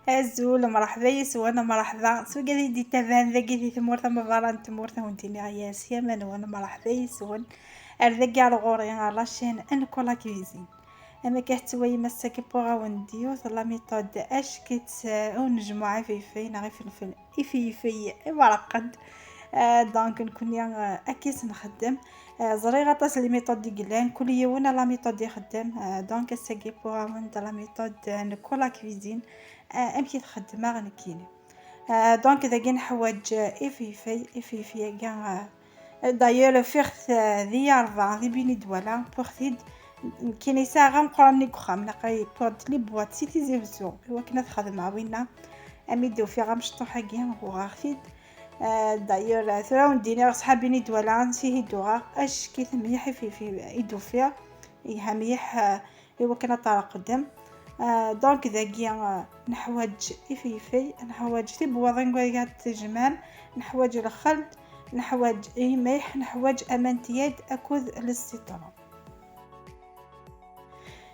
الزول مرحبا يسوانا مرحبا سو قال دي تبان ذاك دي ثمورثا مفاران ثمورثا وانتيني غيا سيما وانا مرحبا يسون ارذاك على غوري على لاشين ان كولا كويزين اما كيحتوي مساكي بوغا ونديو لا ميثود اش كيت ونجمع فيفي غير فلفل في مرقد. دونك نكون اكيس نخدم زري غطاس لي ميثود دي قلان كل يوم لا ميثود يخدم دونك الساكي بوغا وند لا ميثود نكولا كويزين امشي تخدمها غنكيني. دونك اذا كاين حوايج افيفي كاع دايوغ فيغت ذي 4 ذي بيني دوالا بوغتيد كاين ساعه نقراني كخام نقاي بوط لي بواط سيتي زيفزو هو كنا تخدم مع وينا امي دو فيغا مشطوحه كاع وغاخيد. دايوغ ثرا وندينا صحابيني دوالا نسيه دوغا اش كيف مليح في يدو فيها يها مليح. هو كنا طارق قدام. دونك ذاكيا نحواج افيفي نحواج تي بوضين قاعد تجمال نحواج الخل نحواج ملح نحواج امانتياد اكوذ للسيطره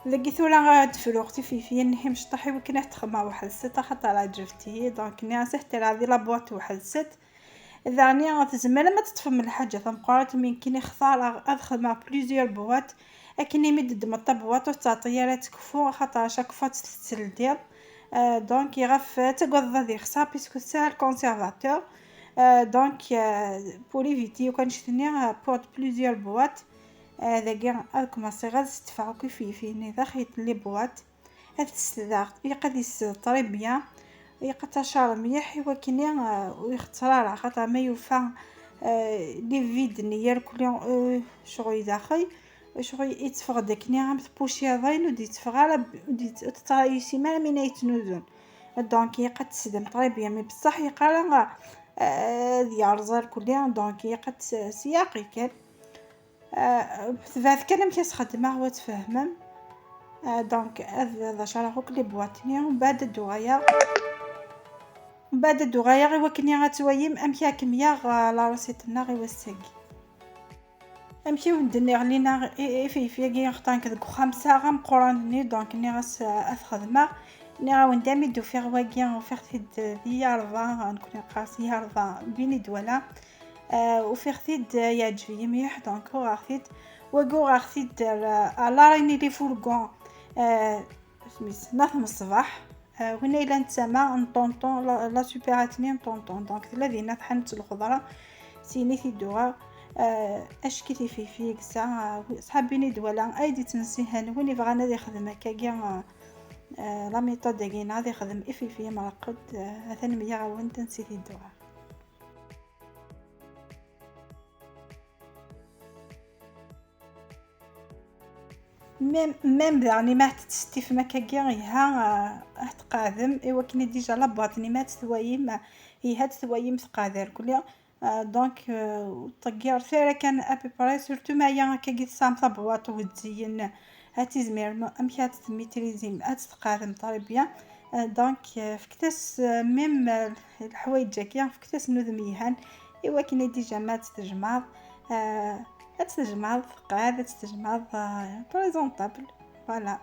لقيتو لا تفلوق تفيفي نحي مشطحي وكنا تخمع واحد الست خاطر لا جفتي دونك ني صحت هذه لا بواط واحد الست ذاني غتزمل ما تطفم الحاجه تنقرات من كاين اختار ادخل مع بليزيور بواط اكني مدد مطا بواط تعطيا تكفو خاطر شاك فوا تسلدير. دونك يغف تقضى ذي خصها بيسكو سا الكونسيرفاتور. دونك بوليفيتي وكان شتني بوط بليزيور بواط هذا كاع كوماسي غاد تدفعو كيف ني خيط لي بواط هاد تستداغ يقد يسطري بيان يقد تشار مليح وكني ويختار خاطر ما يوفى لي فيد نيال كل شغل داخل شغل يتفغ داكني عم تبوشي ضاين ودي تفغ على ودي تطاي سيمانه من يتنوزون. دونك يقد تسدم طري بيان مي بصح يقرا ديال رزار كلها دونك يقد سياقي كان بعد كان مشي خدمه هو تفهمم. دونك هذا شرحو كلي بواطني ومن بعد الدغايا غير وكني غتويم امشي كميه لا روسيتنا غير وساكي امشي وندني غلينا في كي نختار كذا 5 غام قرانني دونك ني غاس خدمه ني غندامي دو فيغ واكي وفيغ دي 40 نكون قاسي 40 بيني دولا. وفيغتيد يعجبني مليح دونك غاخيد وكو غاخيد على راني لي فورغون سميت ناثم الصباح هنا الا نتسمع نطونطون لا سوبيراتني نطونطون دونك الذين تحنت الخضره سيني في دوغا اش كيتي في فيك ساعه صحابيني دولا ايدي تنسيهن وين بغانا يخدم هكا لا ميثود ديالنا غادي يخدم في مرقد ثاني ميا غاون تنسيتي الدوغا ميم يعني ما تستي في مكاكيا ها تقادم ايوا كني ديجا لاباطني ما تثويم هي هاد ثويم تقادر كلها. دونك طيار ثيرا كان ابي بري سورتو ما هي كي سامطه بواط وتزين هاتي زمير امشي تميتريزي تقادم طريبيا. دونك فكتاس ميم الحوايج كيا فكتاس نذميهن ايوا كني ديجا ما تتجمع تتجمع قاعده تتجمع بريزونطابل فوالا.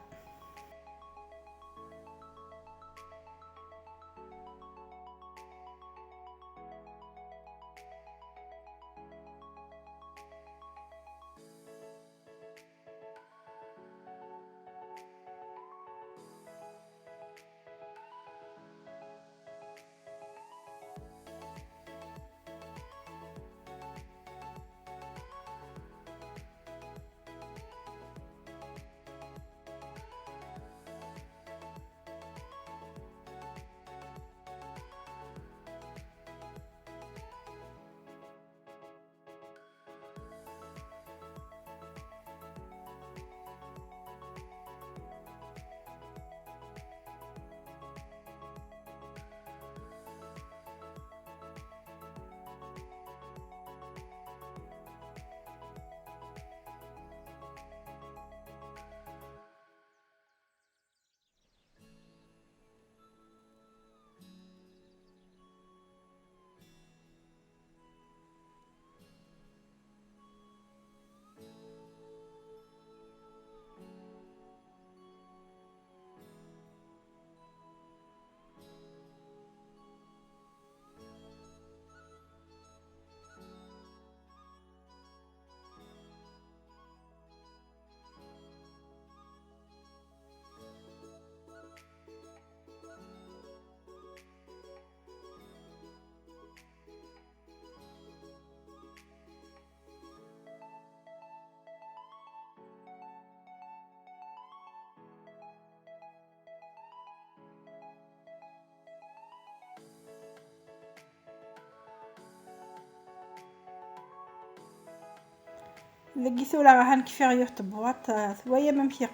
ذاكي ثورة راها نكفي غير تبواط ثوايا ما مشي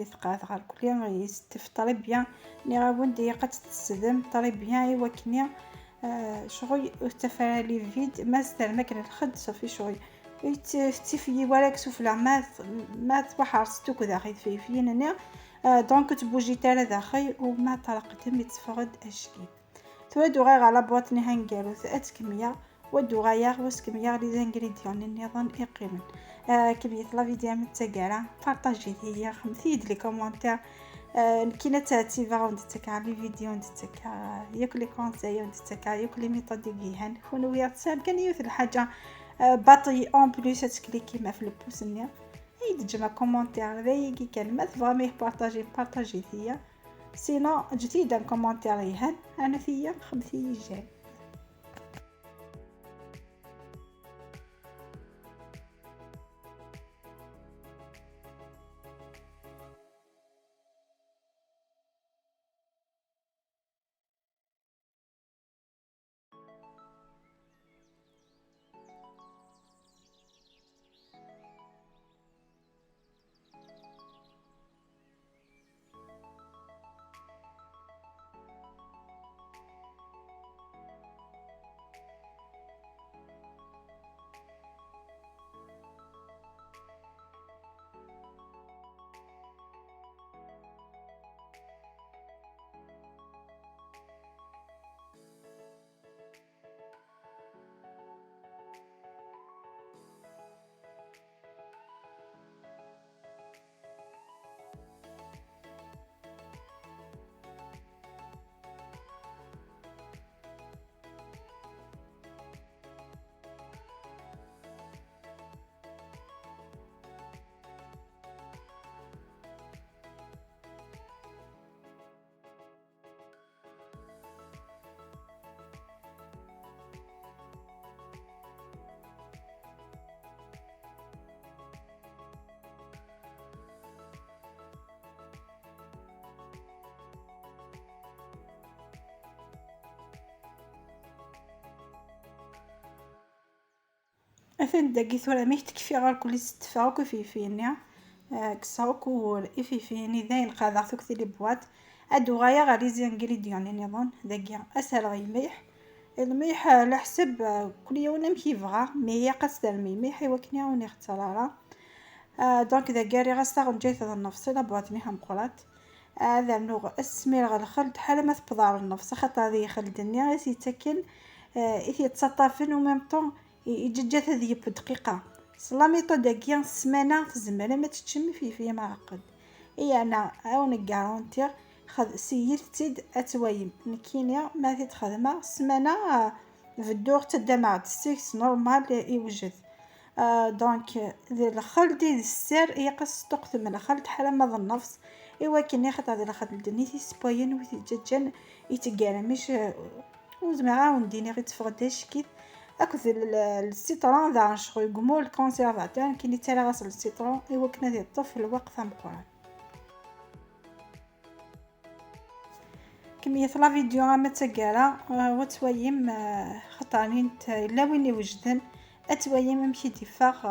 يثقات غير كليا يستف طري بيان ني غابون دي قد تستدم طري بيان ايوا كنيا شغل تفرى لي فيد ما ستر ماكن الخد صافي شغل تيفي وراك سفلا ما تبحر ستوك داخل في نيا دونك تبوجي تالا داخل وما طلقتهم يتفقد اشكي تودو غير على بواطني هنقالو ثلاث كمية ودو غير واس كمية لي زانغريديون النظام يقيمن كمية لا فيديو متقالة بارطاجي هي خمثيد لي كومونتير كينا تاتيفا وندتك على لي فيديو ندتك ياك لي كونساي ندتك ياك لي ميثود ديالهن كونوا ويا تسال كان يوث الحاجه باطي اون بليس تكليكي ما في البوس نيا اي تجمع كومونتير رايقي كلمه فامي بارطاجي هي سينو جديدا كومونتير يهن انا فيا خمسي جاي. أثن دقي ثورة ميح تكفي غير كل ستفاوك في فينيا كساوك والإفي فيني ذاين قاذا ثوك لي بواط أدو غايا غالي زانغريديون نظن دقي أسهل غي ميح الميح على حسب كل يوم نمشي يبغى مي قصد الميح يوكني وني اختارها دونك إذا قاري غاستغل جايت هذا النفس لا بواط ميح مقولات هذا نوع السمير غير الخلد حاله ما تبضار النفس خاطر هذه خلدني غير يتاكل يتصطفن وميم طون يججات هذه بدقيقة صلا ميطود كيا سمانة تزمر ما تتشمي في معقد اي انا عاون كارونتير خذ سيرتيد اتوايم نكينيا ما تتخدمه سمانة في الدور تدا مع السيكس نورمال يوجد دونك الخل ديال السر يقص تقث من الخل حاله ما النفس ايوا كني خاطر هذا الخل دنيتي سبوين وتججن يتقال مش وزعما ونديني غير تفقداش كيف اكث السيترون ذا نشغل يقوموا الكونسيرفاتور كي نتالا غسل السيترون ايوا كنا ذي الطفل وقفه مقران كمية لا فيديو ما تقالا وتويم خطاني نت لا وين يوجدن اتويم امشي ديفاغ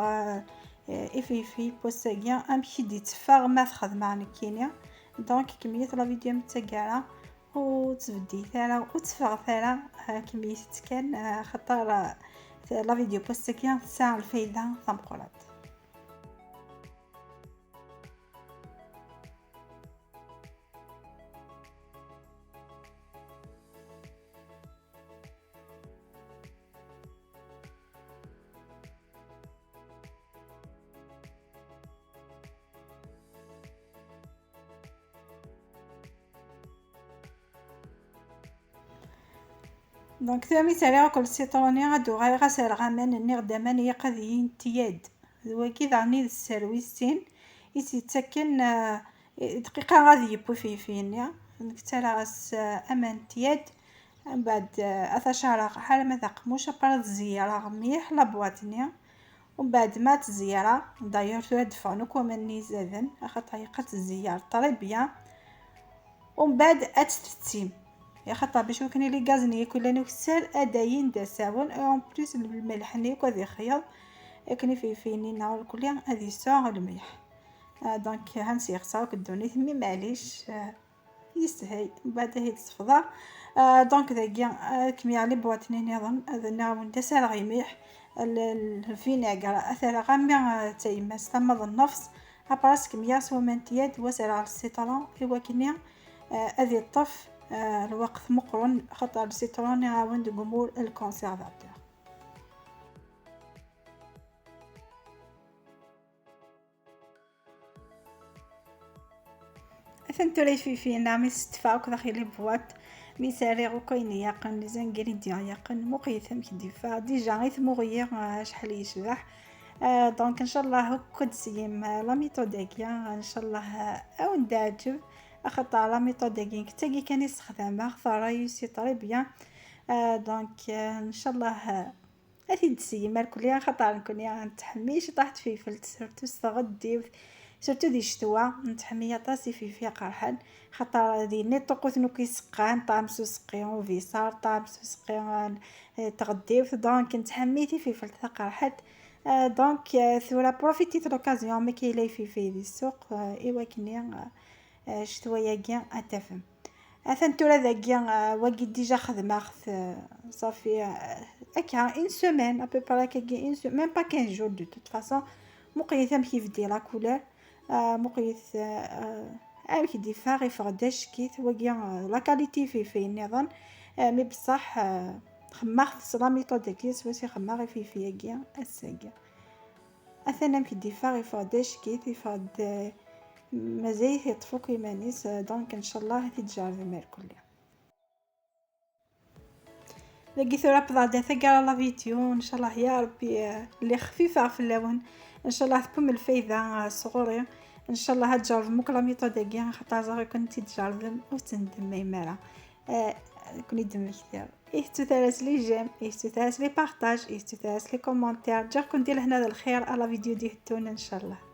افيفي بوساكيا امشي دي تفاغ ما تخدم عن كينيا دونك كمية لا فيديو ما تقالا وتبدي ثلا وتفاغ ثلا كمية كان خطر لا فيديو بوستكيا ساعة الفايدة ثمقولات دونك ثامي سالي كل سيطروني غادو غاي غسال غامان نيغ دامان يقضيين تياد ذوكي ضعني السرويسين يتسكن دقيقة غادي يبو فينيا نكتالا غاس امان تياد من بعد اثاشارا حال ما ثقموش برا الزيارة ميح لابواتنيا ومن بعد ما تزيارة داير تدفعو كومني زادن خاطر يقات الزيار طريبيا ومن بعد اتستيم يا خاطر باش وكني لي غازني كلاني وكسال اداين داساون اون بليس الملح نيكو ذي خياط كني في فينينا والكل هذه ساعة الملح. دونك هنسيغ ساعة كدوني ثمي معليش يستهي بعدا هي تصفضا. دونك ذاكيا كمي على بواتني نظن هذا نعاون تسال غيميح الفينيغر اثر غامي تيماس تمض النفس ابراس كمية سوا منتياد وسال على السيطرون ايوا كنيا هذه الطف الوقت مقرن خطر السيطرون يعاون جمهور الكونسيرفاتور. ثنتوري في نامي ستفاوك داخل بوات ميساري وكاين يقن زنقريديان يقن مقيثم كديفا ديجا غيث مغير شحال يشبح. دونك ان شاء الله هكا تسيم لا ميثوديكيا ان شاء الله او نداجب خاطر لا ميثوديكيا كتاكي كان يستخدمها رايوسي طري بيان. دونك ان شاء الله هذه تسيم الكليه خاطر نكون نتحميش طاحت في فلت سورتو استغدي سورتو دي الشتوى نتحميه طاسي في قرحان خاطر دي نيطوقوث نو كيسقان طعم سوسقيون فيصار طعم سوسقيون تغديوث دونك نتحميتي في فلت قرحان. دونك ثورا بروفيتي لوكازيون مي كاين في دي السوق ايوا كنيا شتويا كاع اتفهم اثن تورا ذاكيا واقي ديجا خدمه صافي هكا اون سيمين ابو برا كي اون ميم با 15 جور دو توت فاصون مقيثه كيف دي لا كولور مقيث كي دي فاغي فغداش كيث واقيا لا كاليتي في النظام مي بصح خماخ صلا ميثود كيس وسي خماغي في ياكيا الساقيا اثنا كي دي فاغي فغداش كيث يفاد مازال يطفوك يمانيس. دونك ان شاء الله تتجرب ميركوليا لقيت رابطه داثا لا فيديو ان شاء الله يا ربي اللي خفيفه في اللون ان شاء الله تكون الفايده صغوري ان شاء الله هتجرب مكلا ميثوديكيا خاطر زغي كنت تجرب وتندم ميمالا كوني دم كثير تثالث لي جيم تثالث لي بارطاج تثالث لي كومونتير جا كنت لهنا الخير على فيديو دي هتون ان شاء الله.